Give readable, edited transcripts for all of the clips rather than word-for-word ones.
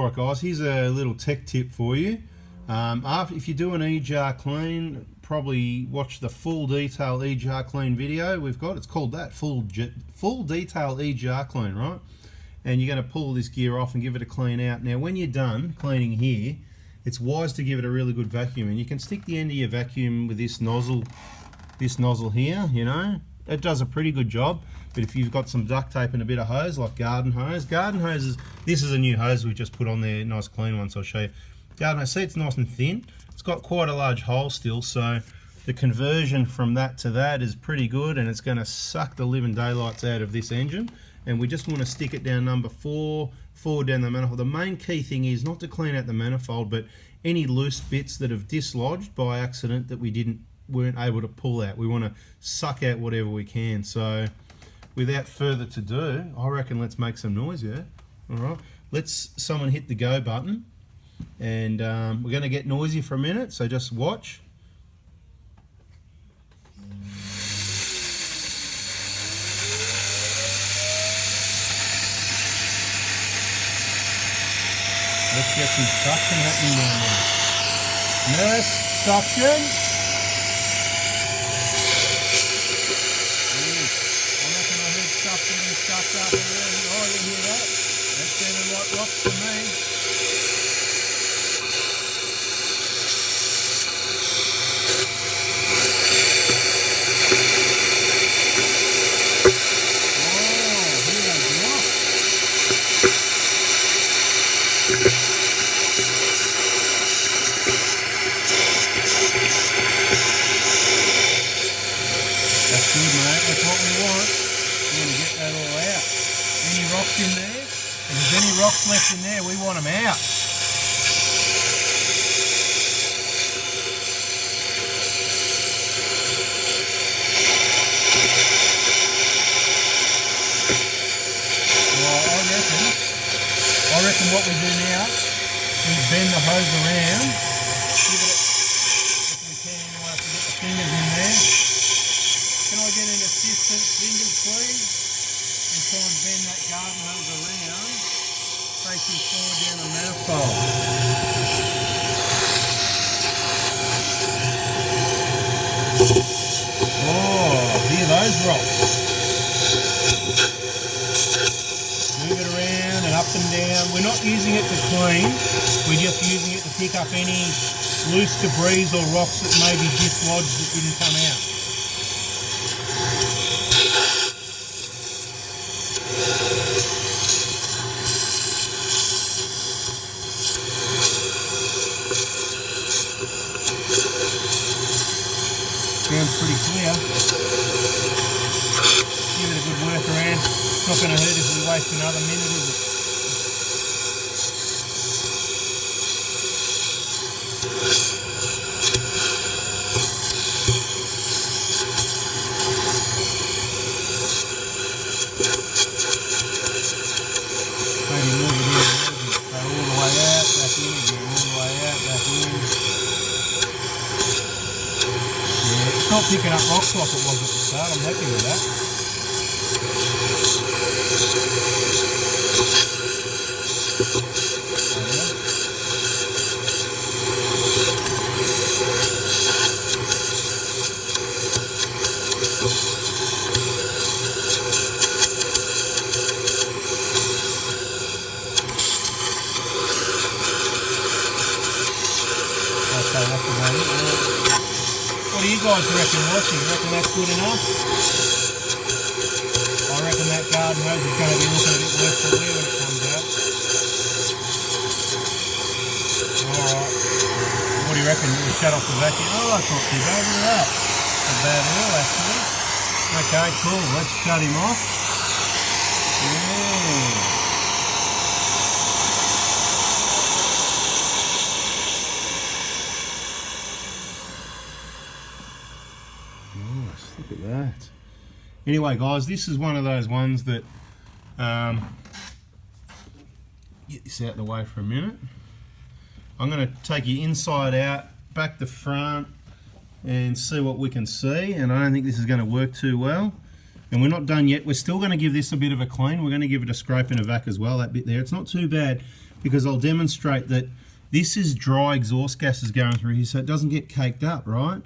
Alright guys, here's a little tech tip for you. If you do an EGR clean, probably watch the full detail EGR clean video we've got. It's called that, full detail EGR clean, right? And you're going to pull this gear off and give it a clean out. Now when you're done cleaning here, it's wise to give it a really good vacuum, and you can stick the end of your vacuum with this nozzle here, you know. It does a pretty good job. But if you've got some duct tape and a bit of hose, like garden hoses, this is a new hose we've just put on there, nice clean one, so I'll show you. Garden hose, see it's nice and thin. It's got quite a large hole still, so the conversion from that to that is pretty good, and it's going to suck the living daylights out of this engine. And we just want to stick it down number 4 down the manifold. The main key thing is not to clean out the manifold, but any loose bits that have dislodged by accident that we weren't able to pull out. We want to suck out whatever we can. So without further to do, I reckon let's make some noise, yeah? Alright, let's someone hit the go button, and we're going to get noisy for a minute, so just watch. Let's get some suction happening now. Nurse suction. Up around. Oh, you hear that? That sounded like rocks to me. Oh, here they drop. That's good, mate. That's what we want. We want to get that all out. Any rocks in there? If there's any rocks left in there, we want them out. Well, I reckon what we do now is bend the hose around, give it, if we can, anyway, if we get the fingers in there. Can I get an assistant fingers, please? And try and bend that garden hose around, facing forward down the manifold. Oh, hear those rocks. Move it around and up and down. We're not using it to clean, we're just using it to pick up any loose debris or rocks that may be dislodged that didn't come out. Sounds pretty clear. Give it a good work around. It's not going to hurt if we waste another minute, is it? Maybe move it in a little bit. So all the way out, back in again, all the way out, back in. It's not picking up rocks like it was at the start. I'm happy with that. Okay, that's about it. What do you guys reckon watching? Reckon that's good enough? I reckon that garden hose is going to be looking a bit worse for wear when it comes out. Alright. What do you reckon? We'll shut off the vacuum. Oh, that's not too bad. Look at that. Not bad at all, actually. Okay, cool. Let's shut him off. Yeah. Nice, look at that. Anyway guys, this is one of those ones that get this out of the way for a minute. I'm going to take you inside out, back to front, and see what we can see. And I don't think this is going to work too well. And we're not done yet. We're still going to give this a bit of a clean. We're going to give it a scrape and a vac as well, that bit there. It's not too bad. because I'll demonstrate that this is dry exhaust gases going through here, so it doesn't get caked up, right?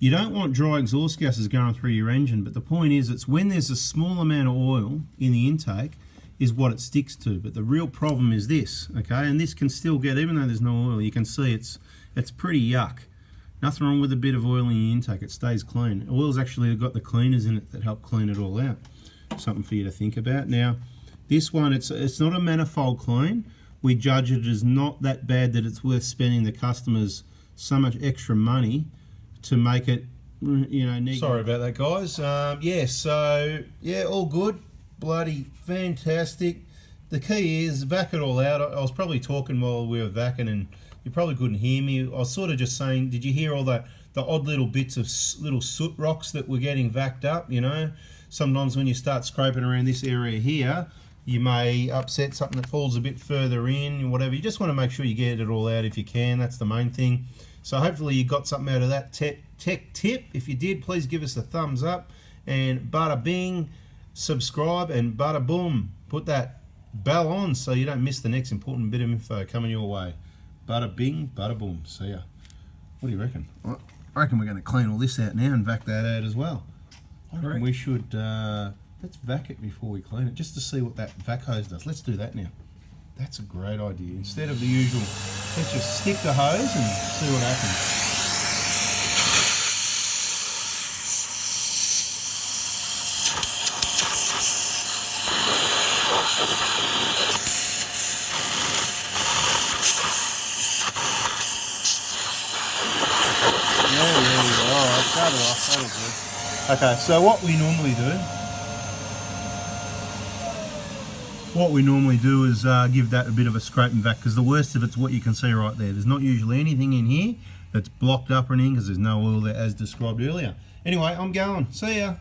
You don't want dry exhaust gases going through your engine, but the point is it's when there's a small amount of oil in the intake is what it sticks to. But the real problem is this, okay? And this can still get, even though there's no oil, you can see it's pretty yuck. Nothing wrong with a bit of oil in your intake, it stays clean. Oil's actually got the cleaners in it that help clean it all out. Something for you to think about. Now, this one, it's not a manifold clean. We judge it as not that bad that it's worth spending the customers so much extra money to make it, you know, sorry about that, guys. Yeah, so, yeah, all good. Bloody fantastic. The key is vac it all out. I was probably talking while we were vacuuming and you probably couldn't hear me. I was sort of just saying, did you hear all the odd little bits of little soot rocks that were getting vacked up, you know? Sometimes when you start scraping around this area here, you may upset something that falls a bit further in, whatever. You just want to make sure you get it all out if you can. That's the main thing. So hopefully you got something out of that tech tip. If you did, please give us a thumbs up. And bada bing, subscribe, and bada boom, put that bell on so you don't miss the next important bit of info coming your way. Bada bing, bada boom. See ya. What do you reckon? I reckon we're going to clean all this out now and vac that out as well. I reckon we should, let's vac it before we clean it, just to see what that vac hose does. Let's do that now. That's a great idea. Instead of the usual, let's just stick the hose and see what happens. That'll do. Okay, so what we normally do is give that a bit of a scrape and vac, because the worst of it's what you can see right there. There's not usually anything in here that's blocked up or anything because there's no oil there as described earlier. Anyway, I'm going. See ya.